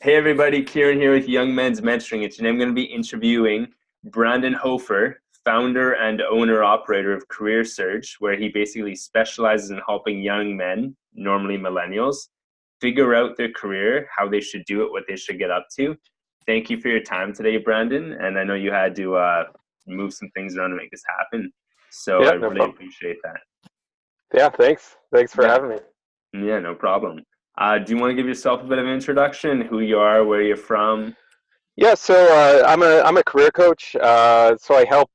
Hey everybody, Ciaran here with Young Men's Mentoring. And today I'm going to be interviewing Brandon Hofer, founder and owner operator of Career Surge, where he basically specializes in helping young men, normally millennials, figure out their career, how they should do it, what they should get up to. Thank you for your time today, Brandon. And I know you had to move some things around to make this happen. So I Yeah, no really problem. appreciate that. Yeah, thanks. Thanks for Yeah, having me. yeah, no problem. Do you want to give yourself a bit of an introduction, who you are, where you're from? Yeah, so I'm a career coach. So I help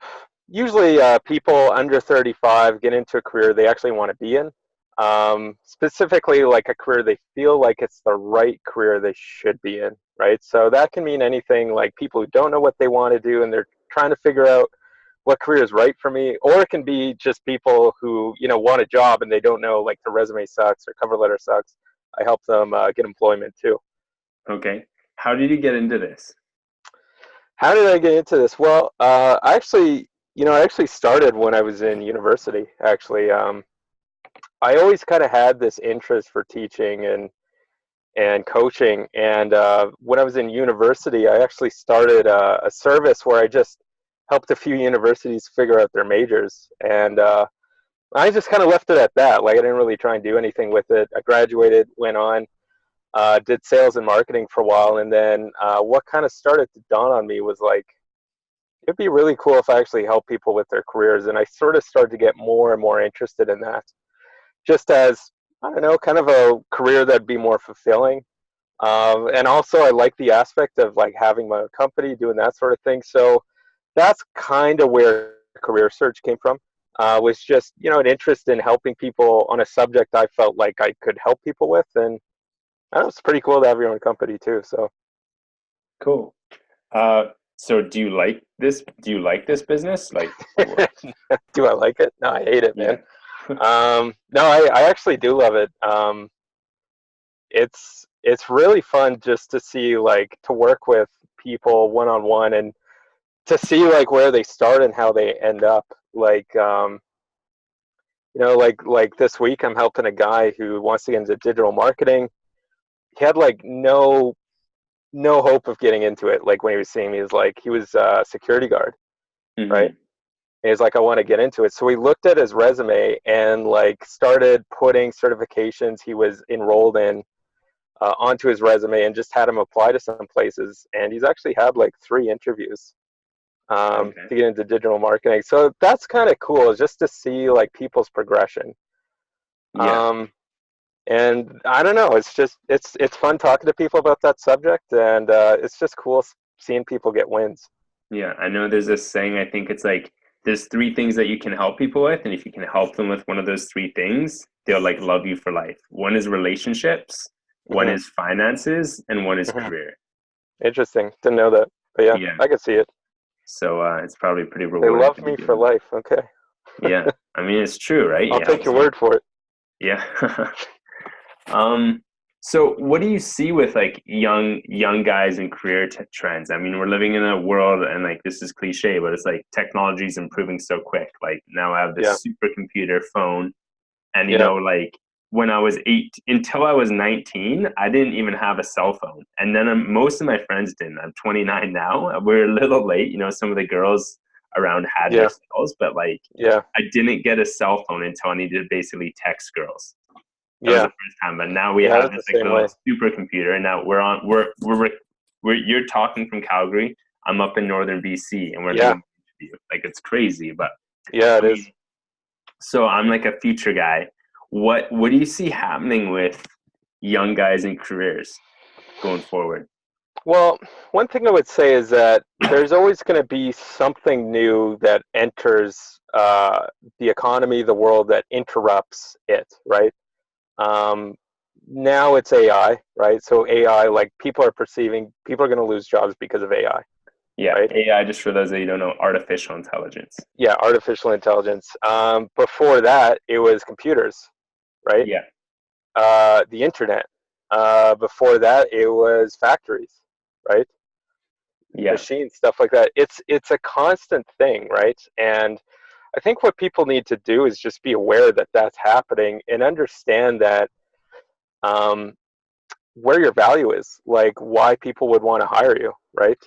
usually people under 35 get into a career they actually want to be in. Specifically, like a career they feel like it's the right career they should be in, right? So that can mean anything like people who don't know what they want to do and they're trying to figure out what career is right for me, or it can be just people who want a job and they don't know, like the resume sucks or cover letter sucks. I help them get employment too. Okay. How did you get into this? How did I get into this? Well, I actually started when I was in university. Actually, I always kind of had this interest for teaching and coaching. And when I was in university, I actually started a service where I just helped a few universities figure out their majors. And I just kind of left it at that. Like I didn't really try and do anything with it. I graduated, went on, did sales and marketing for a while, and then what kind of started to dawn on me was like it'd be really cool if I actually help people with their careers. And I sort of started to get more and more interested in that, just as, I don't know, kind of a career that'd be more fulfilling. And also, I like the aspect of like having my own company, doing that sort of thing. So that's kind of where Career Search came from. Was just an interest in helping people on a subject I felt like I could help people with, and I don't know, it's pretty cool to have your own company too. So Cool. Uh, so do you like this? Do you like this business? Like, do I like it? No, I hate it, man. yeah. No, I actually do love it. It's really fun just to see, like, to work with people one on one and to see like where they start and how they end up. Like like this week I'm helping a guy who wants to get into digital marketing. He had like no hope of getting into it. Like when he was seeing me, he was a security guard, right? Hmm. And he's like, I want to get into it. So we looked at his resume and like started putting certifications he was enrolled in onto his resume and just had him apply to some places. And he's actually had like 3 interviews Okay. to get into digital marketing. So that's kind of cool, just to see like people's progression. Yeah. Um, and I don't know, it's fun talking to people about that subject, and it's just cool seeing people get wins. Yeah. I know there's this saying, I think it's like there's three things that you can help people with, and if you can help them with one of those three things, they'll like love you for life. One is relationships, one Hmm. is finances, and one is Hmm. career. Interesting. Didn't know that. But yeah, Yeah. I can see it. So it's probably pretty They rewarding to love be me for doing that. life. Okay. Yeah. I mean, it's true, right? I'll You take help your someone. word for it. Yeah. Um, so what do you see with like young guys and career trends? I mean, we're living in a world, and like this is cliche, but it's like technology is improving so quick. Like now I have Yeah. this supercomputer phone, and Yeah. like when I was eight until I was 19, I didn't even have a cell phone, and then most of my friends didn't. I'm 29 now. We're a little late. Some of the girls around had their Yeah. cells, but like Yeah. I didn't get a cell phone until I needed to basically text girls. That was the Yeah. first time. But now we Yeah. I have was the this like same little way. supercomputer, and now we're you're talking from Calgary. I'm up in northern BC, and we're doing Yeah. an interview. Like it's crazy, but Yeah, I it mean, is. so I'm like a future guy. What do you see happening with young guys in careers going forward? Well, one thing I would say is that there's always going to be something new that enters the economy, the world, that interrupts it, right? Um, Now it's AI, right? So AI, like people are perceiving, people are going to lose jobs because of AI, Yeah, right? AI. Just for those that you don't know, artificial intelligence. Yeah, artificial intelligence. Before that, it was computers, right? Yeah, The internet. Before that, it was factories, right? yeah, Machines, stuff like that. It's a constant thing, right? And I think what people need to do is just be aware that that's happening and understand that um, where your value is, like why people would want to hire you, right?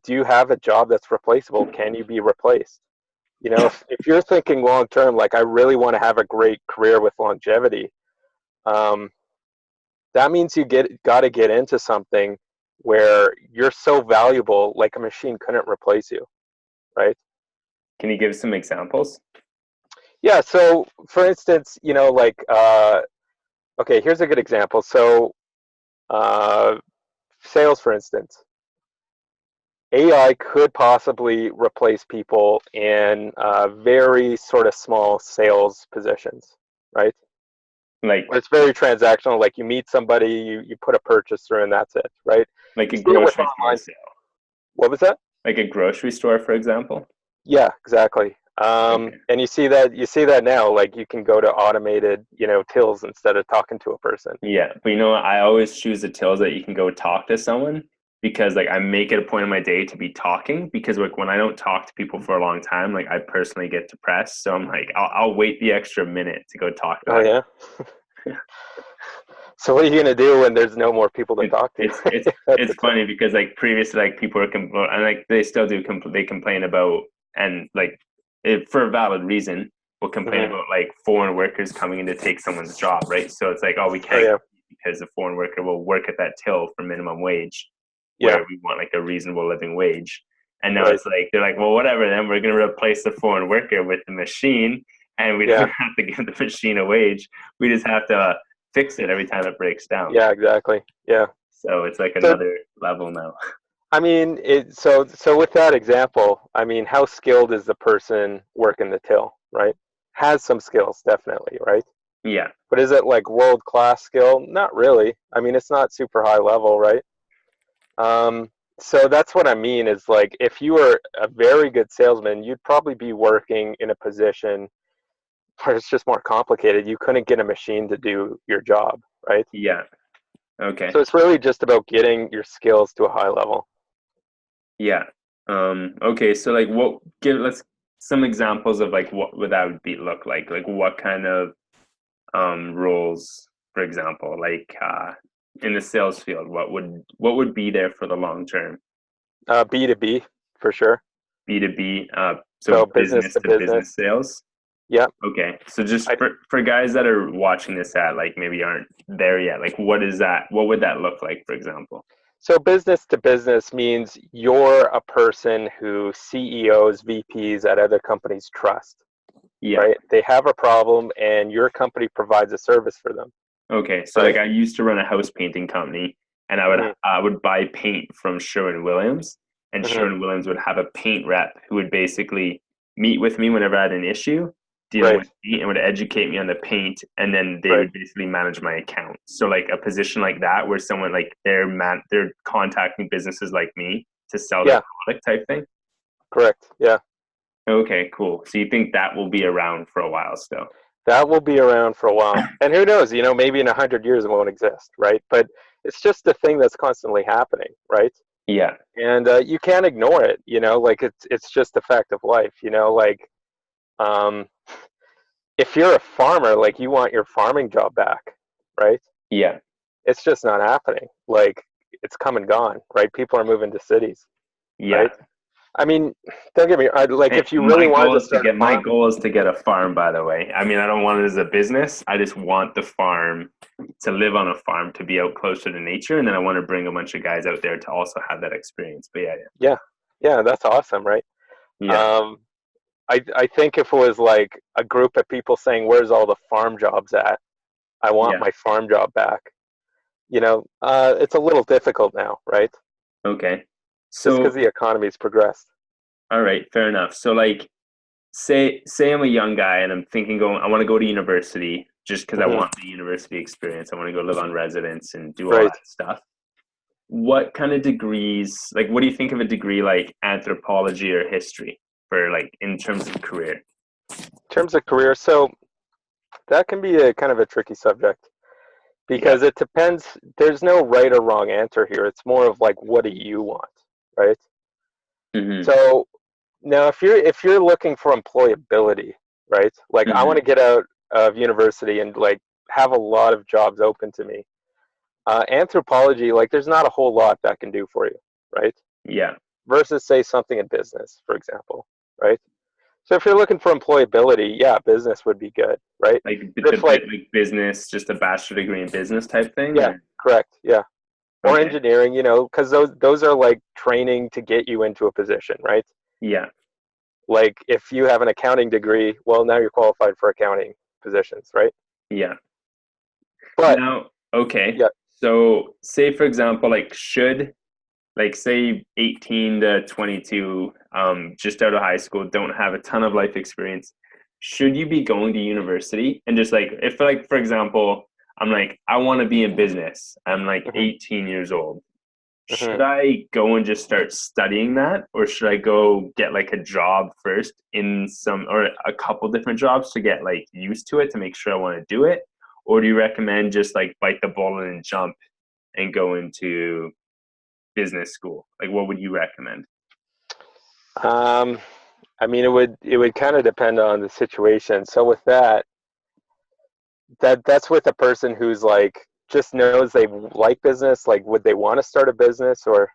Do you have a job that's replaceable? Can you be replaced? You know, if you're thinking long term, like I really want to have a great career with longevity, um, that means you got to get into something where you're so valuable, like a machine couldn't replace you, right? Can you give some examples? Yeah. So, for instance, you know, like, okay, here's a good example. So, uh, sales, for instance, AI could possibly replace people in very sort of small sales positions, right? Like Where it's very transactional. Like you meet somebody, you put a purchase through, and that's it, right? like You a see it with grocery store online. sale. What was that? Like a grocery store, for example. Yeah, exactly. Okay. And you see that now. Like you can go to automated, you know, tills instead of talking to a person. Yeah, but you know what? I always choose the tills that you can go talk to someone because like I make it a point of my day to be talking because like when I don't talk to people for a long time, like I personally get depressed. So I'm like, I'll wait the extra minute to go talk to Oh that. yeah. So what are you gonna do when there's no more people to It, talk to? it's it's That's it's the till. funny because like previously like people were and like they still do they complain about and like for a valid reason will complain Hmm. about like foreign workers coming in to take someone's job, right? So it's like, oh, we Oh can't yeah. because a foreign worker will work at that till for minimum wage Yeah. where we want like a reasonable living wage. And now Right. it's like they're like, well, whatever, then we're gonna replace the foreign worker with the machine and we don't Yeah. have to give the machine a wage. We just have to fix it every time it breaks down. Yeah. Exactly. Yeah. So it's like So another level now. I mean, so with that example, I mean, how skilled is the person working the till, right? Has some skills, definitely, right? Yeah. But is it like world class skill? Not really. I mean, it's not super high level, right? Um, so that's what I mean is like if you were a very good salesman, you'd probably be working in a position where it's just more complicated. You couldn't get a machine to do your job, right? Yeah. So Okay. it's really just about getting your skills to a high level. Yeah. Okay. So like what give let's some examples of like what would that be look like? Like what kind of roles, for example, like in the sales field, what would be there for the long term? B2B for sure. B2B, so So business business to to business business. sales. Yeah. Okay. So just I, for guys that are watching this that like maybe aren't there yet, like what is that? What would that look like, for example? so business to business means you're a person who CEOs, VPs at other companies trust, Yeah. right? They have a problem and your company provides a service for them, Okay, so like right? I used to run a house painting company, and Hmm. I would buy paint from Sherwin Williams, and Hmm. Sherwin Williams would have a paint rep who would basically meet with me whenever I had an issue dealing Right, with paint and would educate me on the paint, and then they right. would basically manage my account. So like a position like that, where someone like they're contacting businesses like me to sell their Yeah, product type thing. correct. Yeah. Okay, cool. So you think that will be around for a while still? That will be around for a while. And who knows, maybe in 100 years it won't exist, right? But it's just a thing that's constantly happening, right? Yeah, And you can't ignore it, like it's just a fact of life, like um, if you're a farmer, like you want your farming job back, right? yeah. It's just not happening. Like it's come and gone, right? People are moving to cities, Yeah. right? I mean, don't get me like And if you really wanted to start a my farm, goal is to get a farm, by the way. I mean, I don't want it as a business. I just want the farm to live on a farm to be out closer to nature, and then I want to bring a bunch of guys out there to also have that experience. But yeah, yeah, yeah, that's awesome, right? yeah, Um, I think if it was like a group of people saying, "Where's all the farm jobs at? I want yeah, my farm job back." It's a little difficult now, right? yeah. Okay. Just because So, the economy's progressed. all right, fair enough. So, like, say I'm a young guy and I'm thinking I want to go to university just because I Hmm. want the university experience. I want to go live on residence and do all Right. that stuff. What kind of degrees, like, what do you think of a degree like anthropology or history for like in terms of career? In terms of career, so that can be a kind of a tricky subject Yeah. because it depends. There's no right or wrong answer here. It's more of like, what do you want, right? Hmm. So now, if you're looking for employability, right? Like, I want Hmm. to get out of university and like have a lot of jobs open to me. Anthropology, like there's not a whole lot that can do for you, right? Yeah. Versus say something in business, for example, right? So if you're looking for employability, yeah, business would be good, right? Like But the if like, bit like business, just a bachelor degree in business type thing, yeah, or correct, yeah, or okay. engineering, because those are like training to get you into a position, right? Yeah. Like if you have an accounting degree, well, now you're qualified for accounting positions, right? Yeah. But Now, okay. yeah, So say for example, like should like say 18 to 22, just out of high school, don't have a ton of life experience, should you be going to university? And just like if like for example, I'm like, I want to be in business. I'm like hmm 18 years old. hmm Should I go and just start studying that, or should I go get like a job first in some or a couple different jobs to get like used to it to make sure I want to do it? Or do you recommend just like bite the bullet and jump and go into business school? Like what would you recommend? um, I mean, it would kind of depend on the situation. So with that's with a person who's like just knows they like business. Like, would they want to start a business or?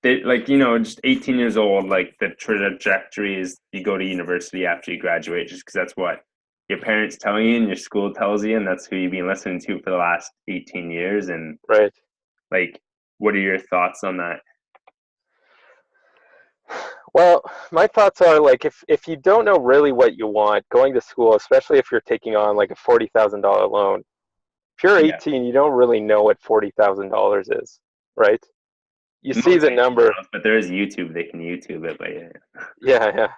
They, like just 18 years old, like the trajectory is you go to university after you graduate just because that's what your parents tell you and your school tells you, and that's who you've been listening to for the last 18 years. And Right. like, what are your thoughts on that? Well, my thoughts are like if you don't know really what you want, going to school, especially if you're taking on like a $40,000 loan, if you're Yeah. 18, you don't really know what $40,000 is, right? You see Most the 18 year number, olds, but there is YouTube, they can YouTube it, but yeah. yeah, yeah.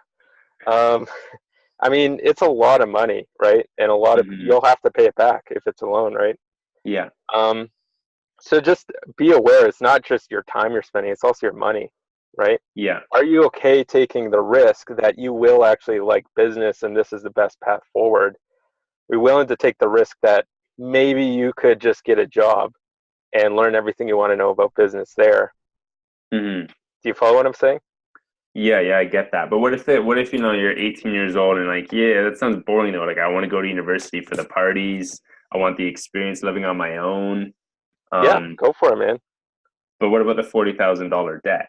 Um, I mean, it's a lot of money, right? And a lot of Hmm. you'll have to pay it back if it's a loan, right? Yeah. Um, so just be aware, it's not just your time you're spending, it's also your money, right? Yeah. Are you okay taking the risk that you will actually like business and this is the best path forward? Are you willing to take the risk that maybe you could just get a job and learn everything you want to know about business there? Hmm. Do you follow what I'm saying? Yeah, yeah, I get that. But what if you're 18 years old and like, yeah, that sounds boring though. Like I want to go to university for the parties. I want the experience living on my own. Yeah, Um, go for it, man. but what about the $40,000 debt?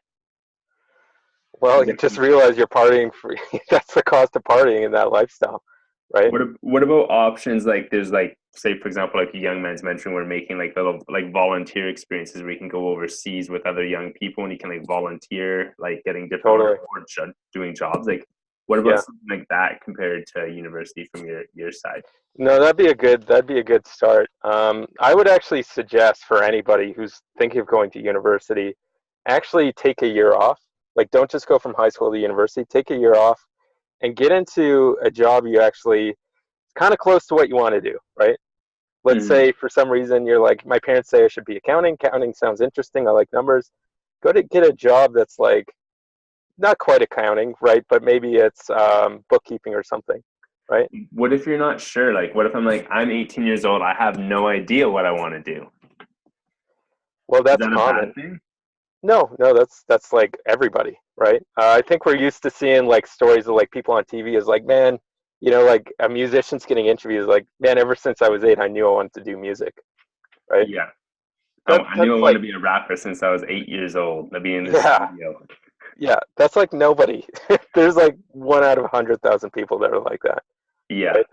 Well, Like you just realize you're partying for that's the cost of partying in that lifestyle, right? what about options like there's like say for example like a young man's mentoring we're making like little like volunteer experiences where you can go overseas with other young people and you can like volunteer like getting different Totally. doing jobs like what about Yeah. something like that compared to university from your side? No, that'd be a good start. I would actually suggest for anybody who's thinking of going to university, actually take a year off. Like, don't just go from high school to university. Take a year off and get into a job you actually kind of close to what you want to do, right? Let's Hmm. say for some reason you're like, my parents say I should be accounting. Accounting sounds interesting. I like numbers. Go to get a job that's like not quite accounting, right? But maybe it's bookkeeping or something, right? What if you're not sure? Like what if I'm like I'm 18 years old, I have no idea what I want to do? Well, Is that's that a bad common. thing? No, no, that's like everybody, right? I think we're used to seeing like stories of like people on TV is like, man, like a musician's getting interviews like, man, ever since I was 8, I knew I wanted to do music, right? Yeah. I knew That's I wanted like, to be a rapper since I was 8 years old to be in the yeah, studio. yeah, that's like nobody. There's like 1 out of 100,000 people that are like that, Yeah. right?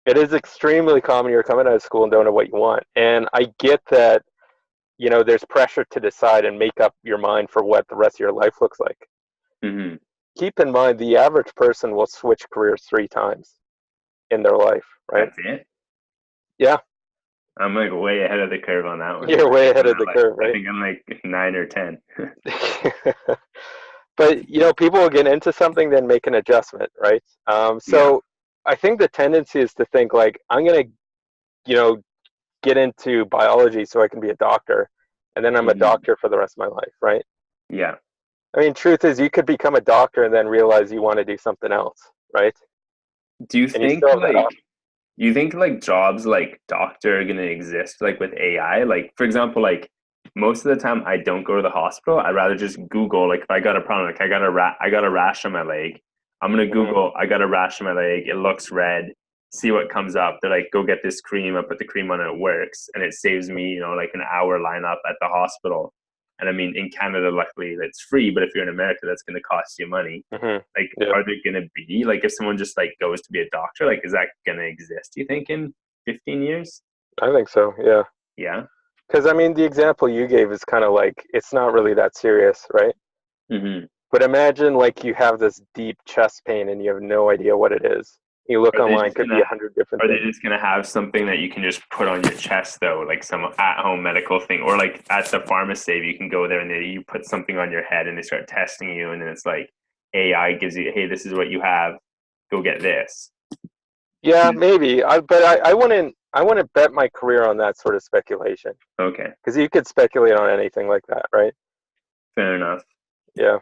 It is extremely common. You're coming out of school and don't know what you want, and I get that. There's pressure to decide and make up your mind for what the rest of your life looks like. Hmm. Keep in mind the average person will switch careers 3 times in their life, right? That's it. Yeah, I'm like way ahead of the curve on that one. you're I way think ahead of the curve, I right? think I'm like 9 or 10. But people will get into something, then make an adjustment, right? Yeah. So I think the tendency is to think like I'm gonna, get into biology so I can be a doctor, and then I'm a Hmm. doctor for the rest of my life, right? Yeah. I mean, truth is, you could become a doctor and then realize you want to do something else, right? Do you And you think still have that like option. you think like jobs like doctor are gonna exist like with AI? Like for example, like most of the time I don't go to the hospital. I'd rather just Google like if I got a problem, like I got a rash on my leg. I'm gonna Hmm Google I got a rash on my leg. It looks red. see what comes up. They're like, go get this cream. I put the cream on and it works. And it saves me, like an hour lineup at the hospital. And I mean, in Canada, luckily it's free, but if you're in America, that's going to cost you money. Like, Yeah, are they going to be like, if someone just like goes to be a doctor, like, is that going to exist, you think, in 15 years? I think so. Yeah. Yeah. Because I mean, the example you gave is kind of like it's not really that serious, right? Mm-hmm. But imagine like you have this deep chest pain and you have no idea what it is. You look Are they online, just could be gonna 100 different are they things. just gonna have something that you can just put on your chest though, like some at-home medical thing, or like at the pharmacy, you can go there and you put something on your head and they start testing you, and then it's like AI gives you, hey, this is what you have, go get this. Yeah, maybe. But I wouldn't. I wouldn't bet my career on that sort of speculation Okay, because you could speculate on anything like that, right? fair enough. Yeah.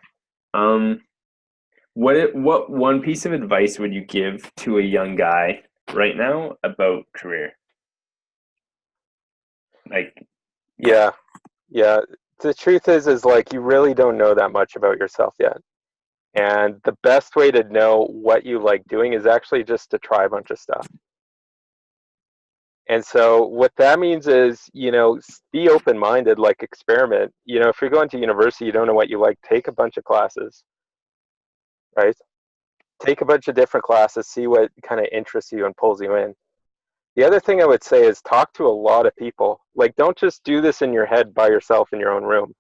Um, what one piece of advice would you give to a young guy right now about career? Like, Yeah. Yeah. The truth is like you really don't know that much about yourself yet. And the best way to know what you like doing is actually just to try a bunch of stuff. And so what that means is, be open-minded, like experiment. If you're going to university, you don't know what you like, take a bunch of classes, right? Take a bunch of different classes, see what kind of interests you and pulls you in. The other thing I would say is talk to a lot of people. Like, don't just do this in your head by yourself in your own room.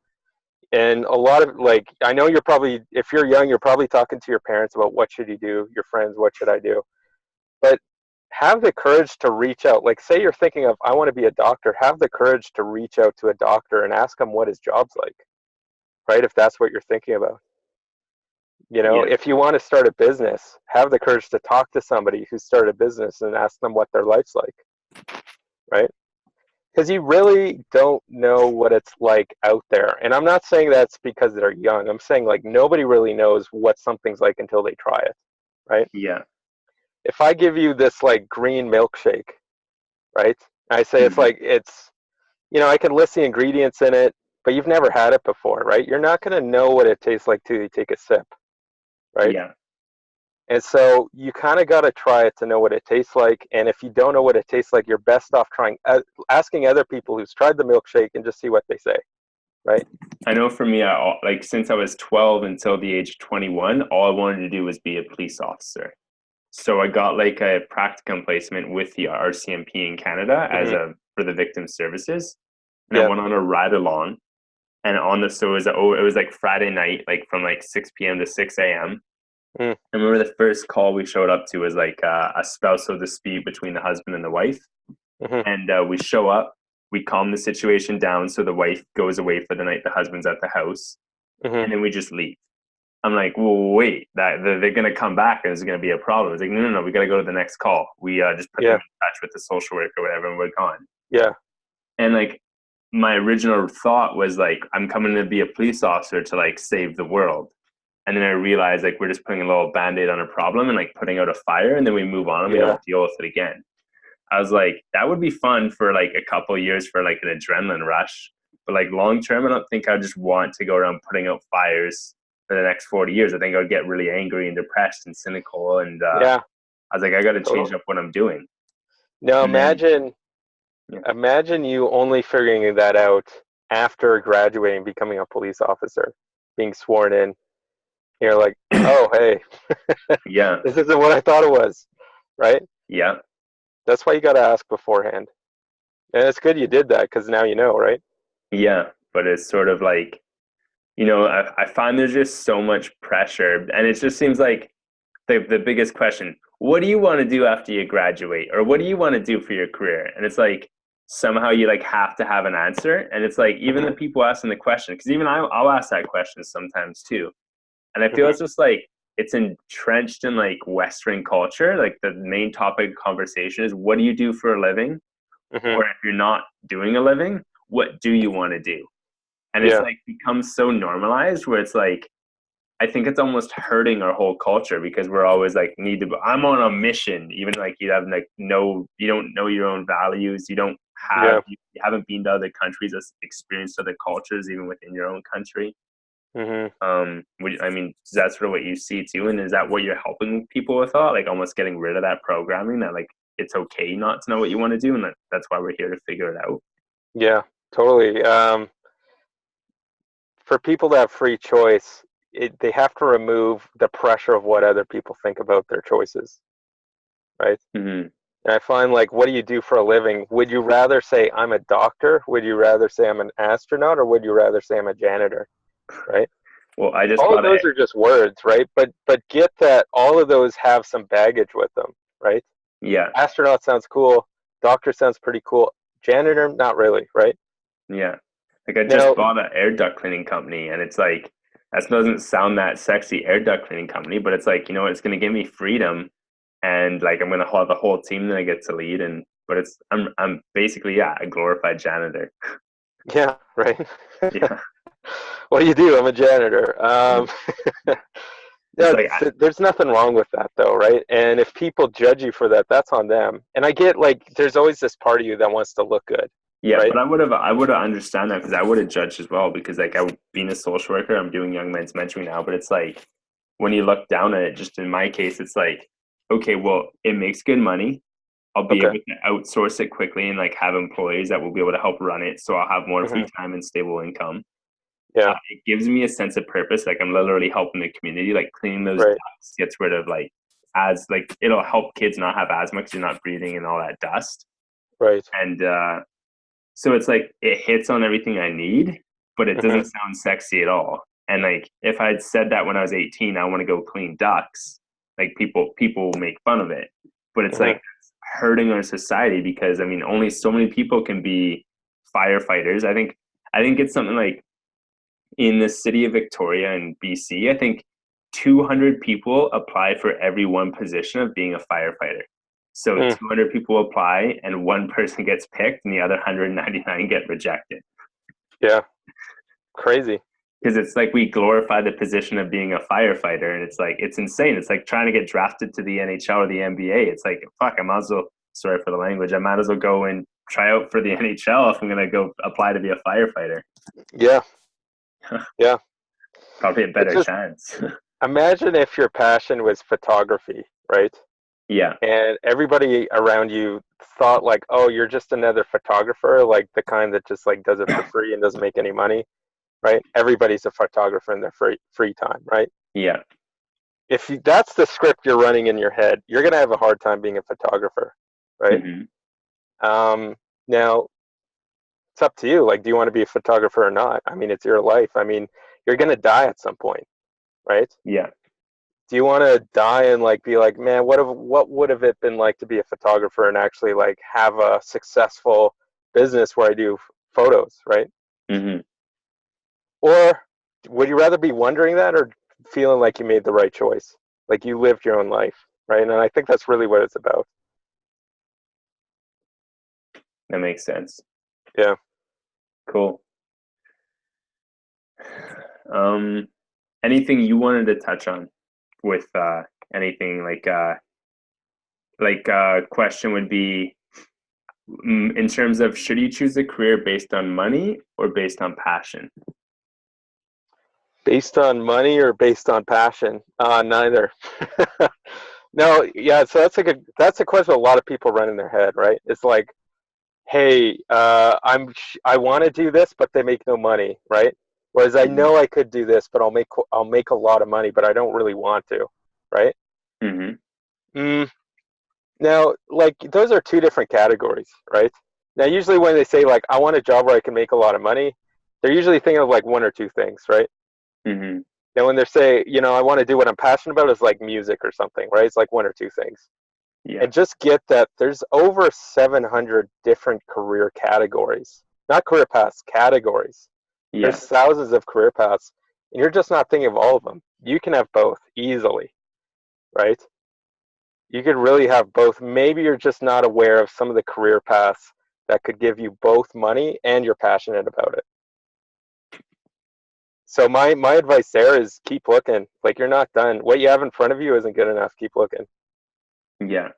And a lot of, like, I know you're probably, if you're young, you're probably talking to your parents about what should you do, your friends, what should I do? But have the courage to reach out. Like, say you're thinking of, I want to be a doctor, have the courage to reach out to a doctor and ask him what his job's like, right? If that's what you're thinking about. yeah, If you want to start a business, have the courage to talk to somebody who started a business and ask them what their life's like, right? Because you really don't know what it's like out there. And I'm not saying that's because they're young. I'm saying like nobody really knows what something's like until they try it, right? yeah, If I give you this like green milkshake, right? I say it's mm-hmm. like I can list the ingredients in it, but you've never had it before, right? You're not going to know what it tastes like till you take a sip, right? Yeah, And so you kind of got to try it to know what it tastes like. And if you don't know what it tastes like, you're best off trying asking other people who's tried the milkshake and just see what they say, right? I know for me, like since I was 12 until the age of 21, all I wanted to do was be a police officer. So I got like a practicum placement with the RCMP in Canada as Hmm. a for the victim services, and I Yeah. went on a ride along. And on the so it was like Friday night, like from like 6 p.m. to 6 a.m. Mm. I remember the first call we showed up to was like a spousal dispute between the husband and the wife, Hmm. and we show up, we calm the situation down, so the wife goes away for the night, the husband's at the house, Hmm. and then we just leave. I'm like, well, wait, that they're gonna come back and there's gonna be a problem. It's like, no, no, no, we gotta go to the next call. We just put them Yeah. in touch with the social worker or whatever, and we're gone. Yeah. And like, my original thought was like, I'm coming to be a police officer to like save the world. And then I realized like we're just putting a little band-aid on a problem and like putting out a fire, and then we move on and we Yeah. don't deal with it again. I was like, that would be fun for like a couple of years for like an adrenaline rush. But like long term, I don't think I just want to go around putting out fires for the next 40 years. I think I'd get really angry and depressed and cynical. And Yeah. I was like, I got to change Totally. up what I'm doing. Now And then, yeah, imagine you only figuring that out after graduating, becoming a police officer, being sworn in. You're like, oh, hey, yeah, this isn't what I thought it was, right? yeah, That's why you got to ask beforehand. And it's good you did that because now you know, right? yeah. But it's sort of like, I find there's just so much pressure. And it just seems like the biggest question, what do you want to do after you graduate, or what do you want to do for your career? And it's like somehow you like have to have an answer, and it's like even the Hmm. people asking the question, because even I'll ask that question sometimes too, and I feel Hmm. it's just like it's entrenched in like Western culture. Like the main topic of conversation is what do you do for a living, Hmm. or if you're not doing a living, what do you want to do? And it's Yeah. like becomes so normalized where it's like I think it's almost hurting our whole culture because we're always like need to. I'm on a mission, even like you have like you don't know your own values. Yeah. You haven't been to other countries, experienced other cultures, even within your own country. Hmm. I mean, is that sort of what you see too? And is that what you're helping people with? All like almost getting rid of that programming that like it's okay not to know what you want to do, and that's why we're here to figure it out. Yeah, totally. For people to have free choice, they have to remove the pressure of what other people think about their choices, right? Mm-hmm. And I find, like, what do you do for a living? Would you rather say I'm a doctor? Would you rather say I'm an astronaut? Or would you rather say I'm a janitor, right? Well, I just All of bought those it. are just words, right? But get that all of those have some baggage with them, right? Yeah, Astronaut sounds cool. Doctor sounds pretty cool. Janitor, not really, right? yeah. Like I just Now, bought an air duct cleaning company, and it's like that doesn't sound that sexy, air duct cleaning company, but it's like, you know, it's gonna give me freedom, and like I'm gonna have a whole team that I get to lead, and but it's I'm basically, yeah, a glorified janitor. yeah, right. Yeah, What do you do? I'm a janitor. it's Yeah, like there's nothing wrong with that though, right? And if people judge you for that, that's on them. And I get, like, there's always this part of you that wants to look good, yeah, right? but I would have understand that because I would have judged as well because like being a social worker, I'm doing young men's mentoring now, but it's like when you look down at it, just in my case, it's like, okay, well, it makes good money. I'll be Okay. able to outsource it quickly and like have employees that will be able to help run it. So I'll have more free Hmm. time and stable income. Yeah. It gives me a sense of purpose. Like I'm literally helping the community, like cleaning those Right. ducts, gets rid of like as like it'll help kids not have asthma because you're not breathing in all that dust. Right. And so it's like it hits on everything I need, but it Hmm. doesn't sound sexy at all. And like if I'd said that when I was 18, I want to go clean ducks, like people make fun of it. But it's Hmm. like hurting our society because I mean only so many people can be firefighters. I think it's something like in the city of Victoria in BC, I think 200 people apply for every one position of being a firefighter. So Mm. 200 people apply and one person gets picked and the other 199 get rejected. Yeah. Crazy. Because it's like we glorify the position of being a firefighter and it's like it's insane. It's like trying to get drafted to the NHL or the NBA. It's like fuck, I might as well, sorry for the language, I might as well go and try out for the NHL if I'm gonna go apply to be a firefighter. Yeah. Yeah. Probably a It's better just, chance. imagine if your passion was photography, right? Yeah. And everybody around you thought, like, oh, you're just another photographer, like the kind that just, like, does it for free and doesn't make any money, right? Everybody's a photographer in their free time, right? Yeah. If that's the script you're running in your head, you're going to have a hard time being a photographer, right? Hmm. Now, it's up to you. Like, do you want to be a photographer or not? I mean, it's your life. I mean, you're going to die at some point, right? Yeah. Do you want to die and, like, be like, man, what would have it been like to be a photographer and actually, like, have a successful business where I do photos, right? Hmm. Or would you rather be wondering that or feeling like you made the right choice, like you lived your own life, right? And I think that's really what it's about. That makes sense. Yeah. Cool. Um, anything you wanted to touch on with anything question would be in terms of should you choose a career based on money or based on passion? Based on money or based on passion? Neither. No, yeah. So that's a question a lot of people run in their head, right? It's like, hey, I want to do this, but they make no money, right? Whereas I Hmm. know I could do this, but I'll make a lot of money, but I don't really want to, right? Hmm. Mm, Now, like, those are two different categories, right? Now, usually when they say, like, I want a job where I can make a lot of money, they're usually thinking of, like, one or two things, right? Hmm. Now, when they say, I want to do what I'm passionate about, is like music or something, right? It's like one or two things. Yeah. And just get that there's over 700 different career categories, not career paths, categories. There's Yeah. thousands of career paths, and you're just not thinking of all of them. You can have both easily, right? You could really have both. Maybe you're just not aware of some of the career paths that could give you both money and you're passionate about it. So my advice there is keep looking. Like, you're not done. What you have in front of you isn't good enough. Keep looking. Yeah.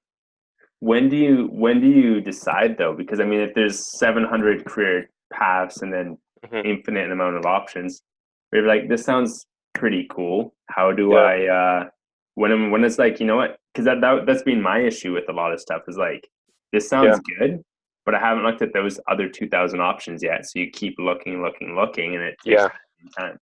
When do you decide though? Because I mean, if there's 700 career paths and then Hmm. infinite amount of options, we're like, this sounds pretty cool. How do Yeah. I when it's like, you know what? because that's been my issue with a lot of stuff is like, this Yeah, sounds good, but I haven't looked at those other 2,000 options yet. So you keep looking, and it takes yeah. time.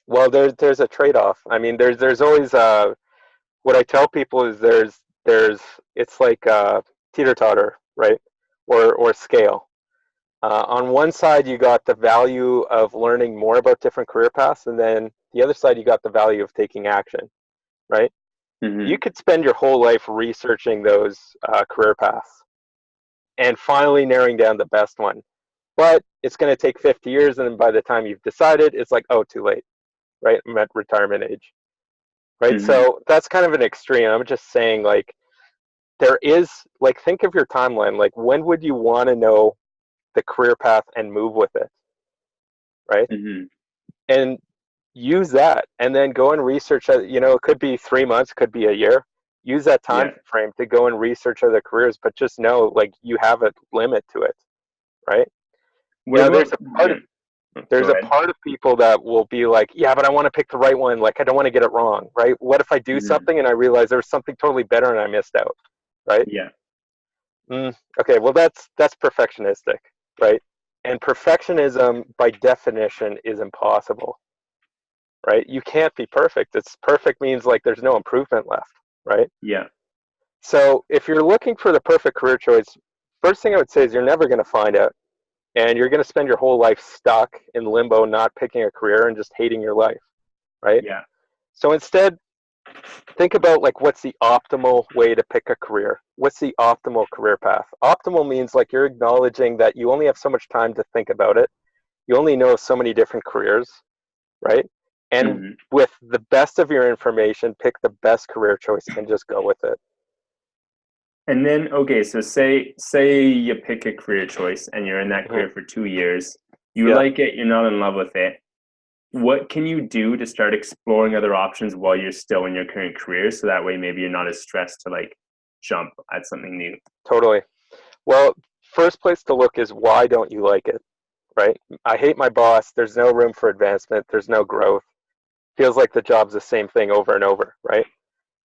Well, there's a trade-off. I mean, there's always what I tell people is there's it's like teeter-totter, right? Or scale. On one side, you got the value of learning more about different career paths, and then the other side, you got the value of taking action, right? You Mm-hmm. could spend your whole life researching those career paths and finally narrowing down the best one. But it's going to take 50 years, and then by the time you've decided, it's like, oh, too late, right? I'm at retirement age, right? Mm-hmm. So that's kind of an extreme. I'm just saying, like, there is, like, think of your timeline. Like, when would you want to know the career path and move with it, right? Mm-hmm. And use that, and then go and research. It could be 3 months, could be a year. Use that time Yeah. frame to go and research other careers, but just know, like, you have a limit to it, right? What Now, about? Yeah. there's Go a ahead. part of people that will be like, yeah, but I want to pick the right one. Like, I don't want to get it wrong, right? What if I do Mm-hmm. something and I realize there's something totally better and I missed out, right? Yeah. Okay, well, that's perfectionistic, right? And perfectionism, by definition, is impossible, right? You can't be perfect. It's perfect means like there's no improvement left, right? Yeah. So if you're looking for the perfect career choice, first thing I would say is you're never going to find out, and you're going to spend your whole life stuck in limbo, not picking a career and just hating your life, right? Yeah. So instead, think about, like, what's the optimal way to pick a career? What's the optimal career path? Optimal means like you're acknowledging that you only have so much time to think about it. You only know so many different careers, right? And Mm-hmm. with the best of your information, pick the best career choice and just go with it. And then, okay, so say you pick a career choice and you're in that Mhm. career for 2 years. You Yeah. like it, you're not in love with it. What can you do to start exploring other options while you're still in your current career? So that way, maybe you're not as stressed to like jump at something new. Totally. Well, first place to look is, why don't you like it, right? I hate my boss. There's no room for advancement. There's no growth. Feels like the job's the same thing over and over, right?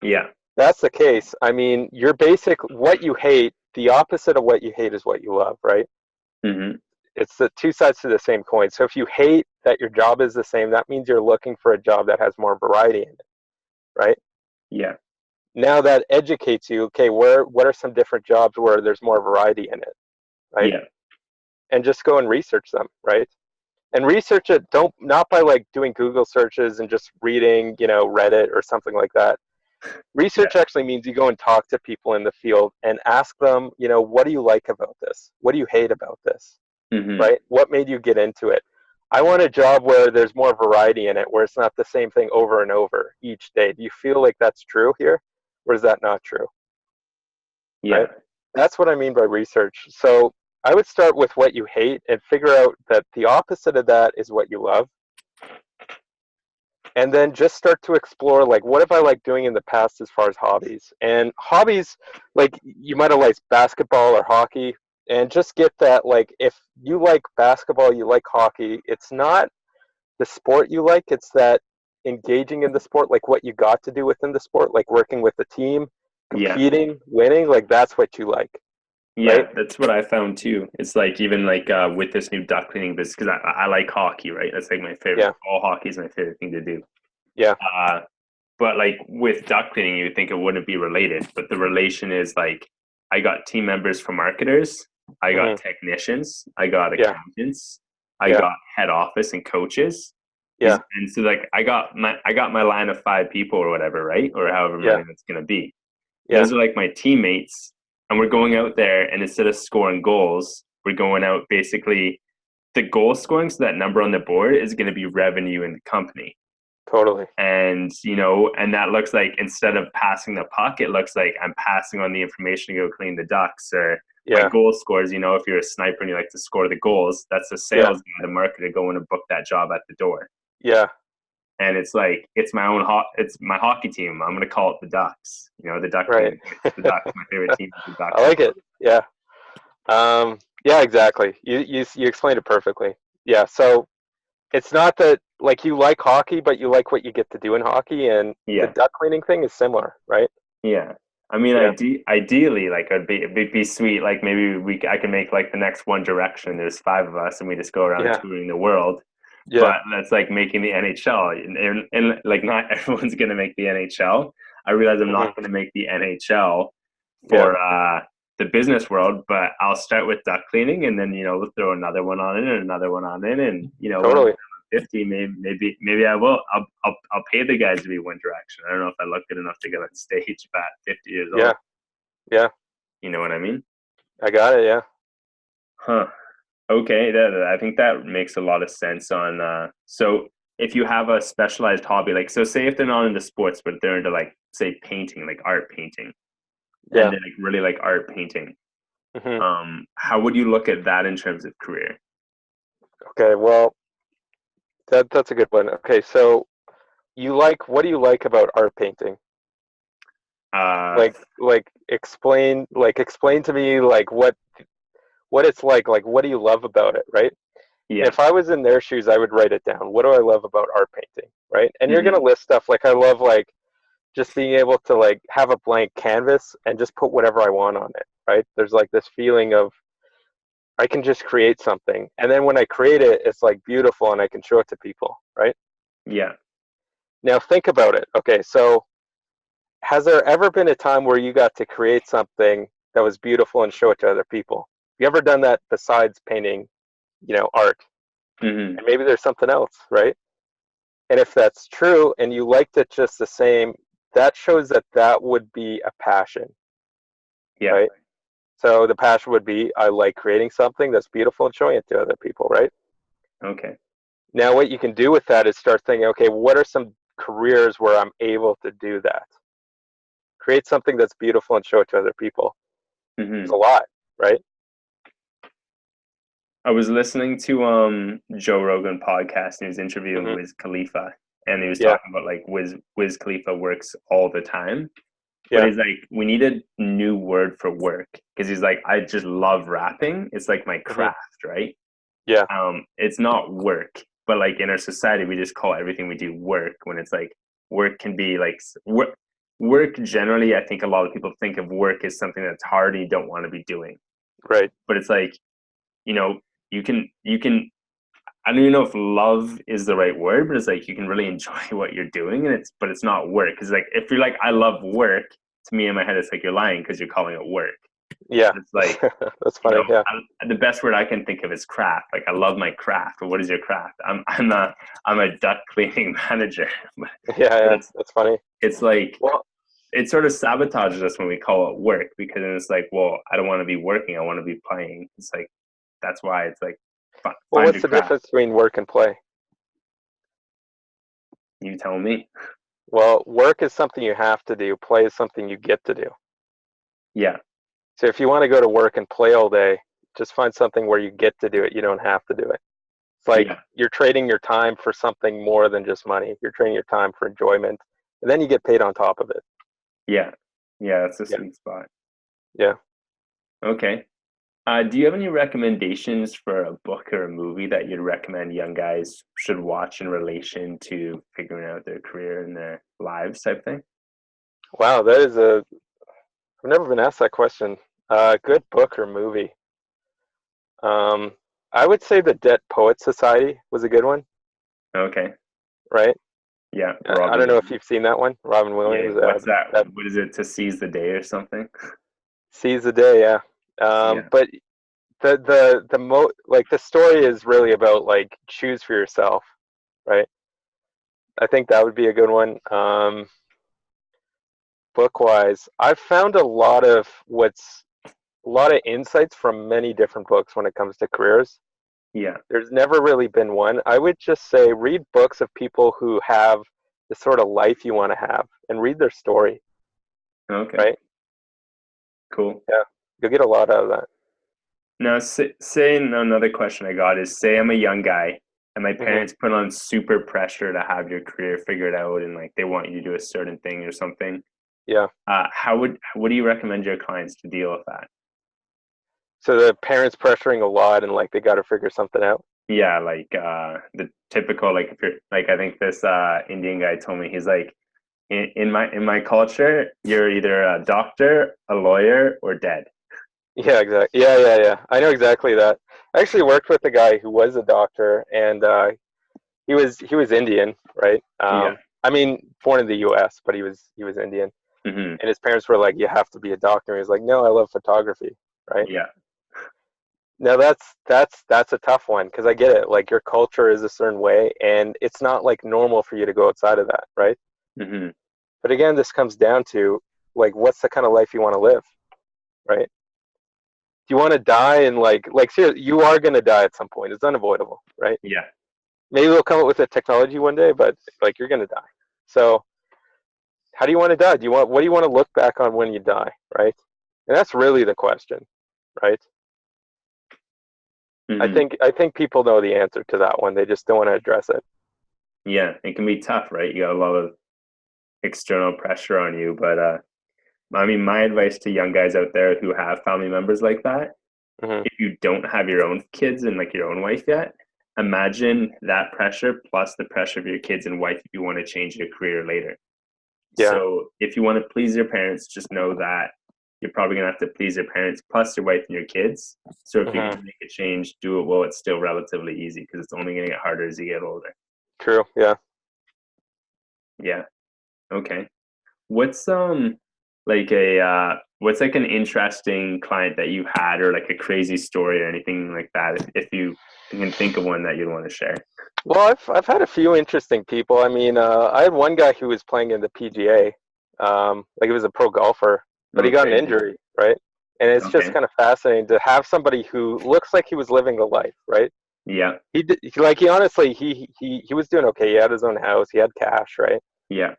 Yeah. That's the case. I mean, your basic, what you hate, the opposite of what you hate is what you love, right? Mm-hmm. It's the two sides to the same coin. So if you hate that your job is the same, that means you're looking for a job that has more variety in it, right? Yeah. Now that educates you, okay, what are some different jobs where there's more variety in it, right? Yeah. And just go and research them, right? And research it, don't, not by like doing Google searches and just reading, Reddit or something like that. Yeah. Research actually means you go and talk to people in the field and ask them, what do you like about this? What do you hate about this? Mm-hmm. Right? What made you get into it? I want a job where there's more variety in it, where it's not the same thing over and over each day. Do you feel like that's true here? Or is that not true? Yeah. Right? That's what I mean by research. So I would start with what you hate and figure out that the opposite of that is what you love. And then just start to explore, like, what have I liked doing in the past as far as hobbies? And hobbies, like, you might have liked basketball or hockey, and just get that, like, if you like basketball, you like hockey, it's not the sport you like, it's that engaging in the sport, like what you got to do within the sport, like working with the team, Yeah. competing, winning, like that's what you like, right? Yeah. That's what I found too. It's like even like with this new duck cleaning business, because I like hockey, right? That's like my favorite. Yeah, All hockey is my favorite thing to do. yeah, Uh, but like with duck cleaning, you would think it wouldn't be related, but the relation is like I got team members from marketers, I got hmm, technicians, I got yeah, accountants, I yeah, got head office and coaches. yeah, And so like I got my line of 5 people or whatever, right? Or however yeah, many that's gonna be. And yeah, those are like my teammates. And we're going out there and instead of scoring goals, we're going out basically the goal scoring, so that number on the board is going to be revenue in the company. totally, And that looks like instead of passing the puck, it looks like I'm passing on the information to go clean the ducks. Or my yeah, goal scores, if you're a sniper and you like to score the goals, that's the yeah, sales guy, the marketer going to book that job at the door. yeah, And it's like it's it's my hockey team. I'm gonna call it the Ducks. The duck right. cleaning. It's the Ducks. My favorite team is the I Ducks. like it. Yeah. Yeah, exactly. You explained it perfectly. Yeah. So it's not that, like, you like hockey, but you like what you get to do in hockey, and the Yeah, duck cleaning thing is similar, right? Yeah. I mean, Yeah, ideally, like it'd be sweet. Like maybe I can make like the next One Direction. There's five of us, and we just go around yeah, touring the world. yeah. But that's like making the NHL, and like not everyone's gonna make the NHL. I realize I'm Hmm. not gonna make the NHL Yeah, for the business world, but I'll start with duck cleaning, and then we'll throw another one on in and another one on in, and when totally. 50, maybe I will. I'll pay the guys to be One Direction. I don't know if I look good enough to get on stage at 50 years Yeah, old. yeah. You know what I mean? I got it. Yeah. Huh. Okay, I think that makes a lot of sense. On so if you have a specialized hobby, like so, say if they're not into sports, but they're into like say painting, like art painting, and Yeah. they like really like art painting. Hmm. How would you look at that in terms of career? Okay. Well, that's a good one. Okay, so what do you like about art painting? Uh, Explain to me like what it's like what do you love about it, right? And yeah. if I was in their shoes, I would write it down. What do I love about art painting, right? And you're gonna Hmm. list stuff like I love like just being able to like have a blank canvas and just put whatever I want on it, right? There's like this feeling of I can just create something. And then when I create it, it's like beautiful and I can show it to people, right? Yeah. Now think about it. Okay, so has there ever been a time where you got to create something that was beautiful and show it to other people? You ever done that besides painting, art? Hmm. And maybe there's something else, right? And if that's true and you liked it just the same, that shows that that would be a passion, Yeah. right? So the passion would be I like creating something that's beautiful and showing it to other people, right? Okay. Now, what you can do with that is start thinking, okay, what are some careers where I'm able to do that? Create something that's beautiful and show it to other people. There's a Hmm. lot, right? I was listening to Joe Rogan podcast and he was interviewing Hmm. Wiz Khalifa, and he was Yeah, talking about like Wiz Khalifa works all the time. But yeah, he's like, we need a new word for work because he's like, I just love rapping. It's like my hmm, craft, right? yeah, It's not work, but like in our society, we just call everything we do work when it's like work can be like work. Work generally, I think a lot of people think of work as something that's hard and you don't want to be doing. right. But it's like, you know, you can I don't even know if love is the right word, but it's like you can really enjoy what you're doing, and it's not work. Because like if you're like I love work, to me in my head it's like you're lying because you're calling it work. Yeah, But it's like that's funny. Yeah, the best word I can think of is craft. Like I love my craft. But what is your craft? I'm a duck cleaning manager. but yeah, but yeah, it's that's funny. it's like Well, it sort of sabotages us when we call it work because then it's like, well, I don't want to be working. I want to be playing. It's like that's why it's like find what's your the craft. difference between work and play? You tell me. Well, work is something you have to do. Play is something you get to do. Yeah. So if you want to go to work and play all day, just find something where you get to do it. You don't have to do it. It's like Yeah. you're trading your time for something more than just money. You're trading your time for enjoyment, and then you get paid on top of it. Yeah. Yeah. That's a Yeah, sweet spot. yeah. Okay. Do you have any recommendations for a book or a movie that you'd recommend young guys should watch in relation to figuring out their career and their lives type thing? Wow, that is a. I've never been asked that question. Good book or movie? Um, I would say the Dead Poet Society was a good one, Okay. right? Yeah. I Robin don't know if Williams. you've seen that one. Robin Yeah. Williams. What's that? That What is it? To seize the day or something? Seize the Day. Yeah. Yeah. But the story is really about like choose for yourself, right? I think that would be a good one. Book wise, I've found a lot of insights from many different books when it comes to careers. Yeah. There's never really been one. I would just say read books of people who have the sort of life you want to have and read their story, Okay. right? Cool. Yeah, you'll get a lot out of that. Now, say another question I got is say I'm a young guy and my Hmm. parents put on super pressure to have your career figured out and like they want you to do a certain thing or something. Yeah. What do you recommend your clients to deal with that? So the parents pressuring a lot and like they got to figure something out. Yeah, like the typical like if you're like I think this Indian guy told me he's like In my culture, you're either a doctor, a lawyer, or dead. Yeah, exactly. Yeah. I know exactly that. I actually worked with a guy who was a doctor, and he was Indian, right? Yeah. I mean, born in the U.S., but he was Indian, Hmm. and his parents were like, "You have to be a doctor." He was like, "No, I love photography." Right? Yeah. Now that's a tough one because I get it. Like your culture is a certain way, and it's not like normal for you to go outside of that, right? Hmm. But again, this comes down to like, what's the kind of life you want to live, right? Do you want to die and like seriously, you are going to die at some point. It's unavoidable, right? Yeah. Maybe we'll come up with a technology one day, but like you're going to die. So how do you want to die? What do you want to look back on when you die, right? And that's really the question, right? I Hmm. think I think people know the answer to that one. They just don't want to address it. Yeah. It can be tough, right? You got a lot of external pressure on you, but I mean, my advice to young guys out there who have family members like that, Hmm. if you don't have your own kids and like your own wife yet, imagine that pressure plus the pressure of your kids and wife if you want to change your career later. Yeah. So if you want to please your parents, just know that you're probably gonna have to please your parents plus your wife and your kids. So if you're Hmm. gonna make a change, do it while it's still relatively easy because it's only gonna get harder as you get older. True. Yeah. Yeah. Okay. What's like a what's like an interesting client that you had or like a crazy story or anything like that if you can think of one that you'd want to share. Well, I've had a few interesting people. I mean, I had one guy who was playing in the PGA, like he was a pro golfer, but he Oh, got an crazy. injury, right? And it's just Okay. kind of fascinating to have somebody who looks like he was living the life, right? Yeah. Like he honestly he was doing okay. He had his own house, he had cash, right? Yeah.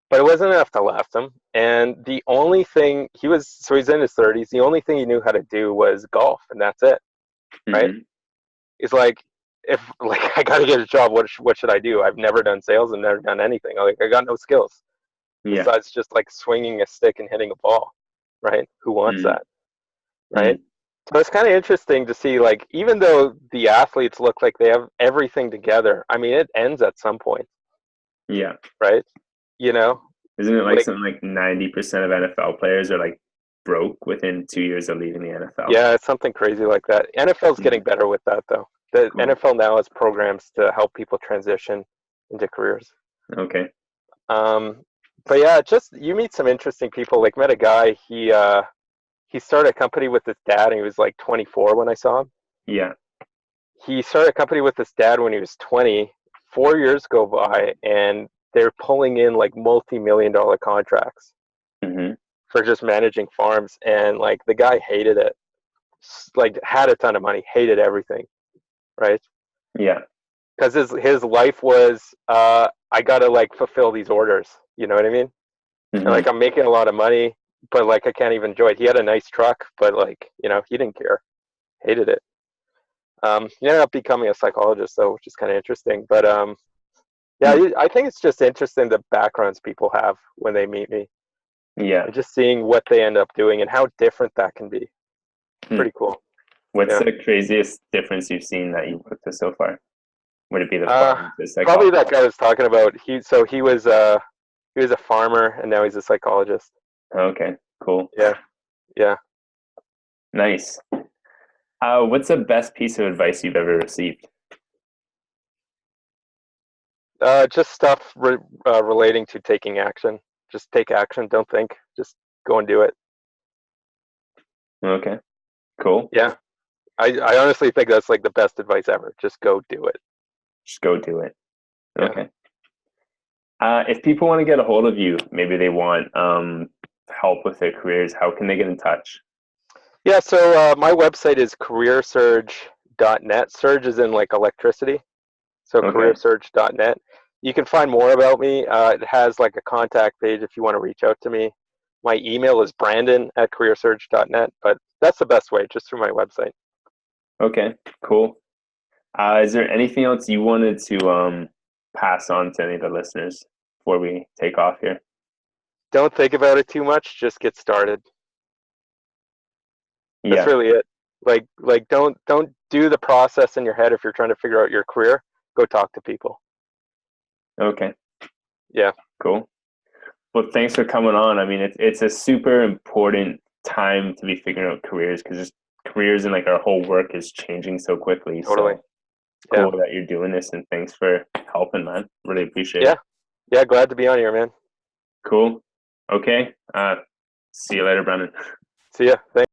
But it wasn't enough to last him. And the only thing he's in his 30s. The only thing he knew how to do was golf, and that's it, right? Hmm. He's like, if like I got to get a job, what should I do? I've never done sales and never done anything. Like I got no skills Yeah. besides just like swinging a stick and hitting a ball, right? Who wants Hmm. that, right? Hmm. So it's kind of interesting to see, like, even though the athletes look like they have everything together, I mean, it ends at some point, Yeah. right? You know, Isn't it like like, something like 90% of NFL players are like broke within 2 years of leaving the NFL? yeah, it's something crazy like that. NFL's getting Mhm. better with that, though. The Cool. NFL now has programs to help people transition into careers. Okay. Um, but yeah, just you meet some interesting people. Like, met a guy. He started a company with his dad, and he was like 24 when I saw him. Yeah. He started a company with his dad when he was 20. 4 years go by, and they're pulling in like multi-million-dollar contracts Hmm. for just managing farms. And like the guy hated it. Like had a ton of money, hated everything, right? Yeah. Because his life was, I gotta like fulfill these orders. You know what I mean? And Hmm. like I'm making a lot of money, but like I can't even enjoy it. He had a nice truck, but like he didn't care, hated it. He ended up becoming a psychologist though, which is kind of interesting. But yeah, Hmm. I think it's just interesting the backgrounds people have when they meet me, Yeah. and just seeing what they end up doing and how different that can be. Hmm. Pretty cool. What's Yeah. the craziest difference you've seen that you've worked with so far? Would it be the Uh, farm, the Probably psychology? that guy I was talking about. He was a farmer and now he's a psychologist. Okay. Cool. Yeah. Yeah. Nice. What's the best piece of advice you've ever received? Just stuff relating to taking action. Just take action. Don't think. Just go and do it. Okay. Cool. Yeah. I honestly think that's like the best advice ever. Just go do it. Just go do it. Yeah. Okay. If people want to get a hold of you, maybe they want help with their careers, how can they get in touch? Yeah. So my website is careersurge.net. Surge is in like electricity. So Okay. careersurge.net. You can find more about me. It has like a contact page if you want to reach out to me. My email is brandon@careersurge.net, but that's the best way, just through my website. Okay. Cool. Is there anything else you wanted to pass on to any of the listeners before we take off here? Don't think about it too much, just get started. That's Yeah. really it. Like don't do the process in your head if you're trying to figure out your career. Go talk to people. Okay. Yeah. Cool. Well, thanks for coming on. I mean, it's a super important time to be figuring out careers because just careers and like our whole work is changing so quickly. Totally. So it's Yeah. cool that you're doing this, and thanks for helping, man. Really appreciate Yeah. it. Yeah. Glad to be on here, man. Cool. Okay. See you later, Brandon. See ya. Thanks.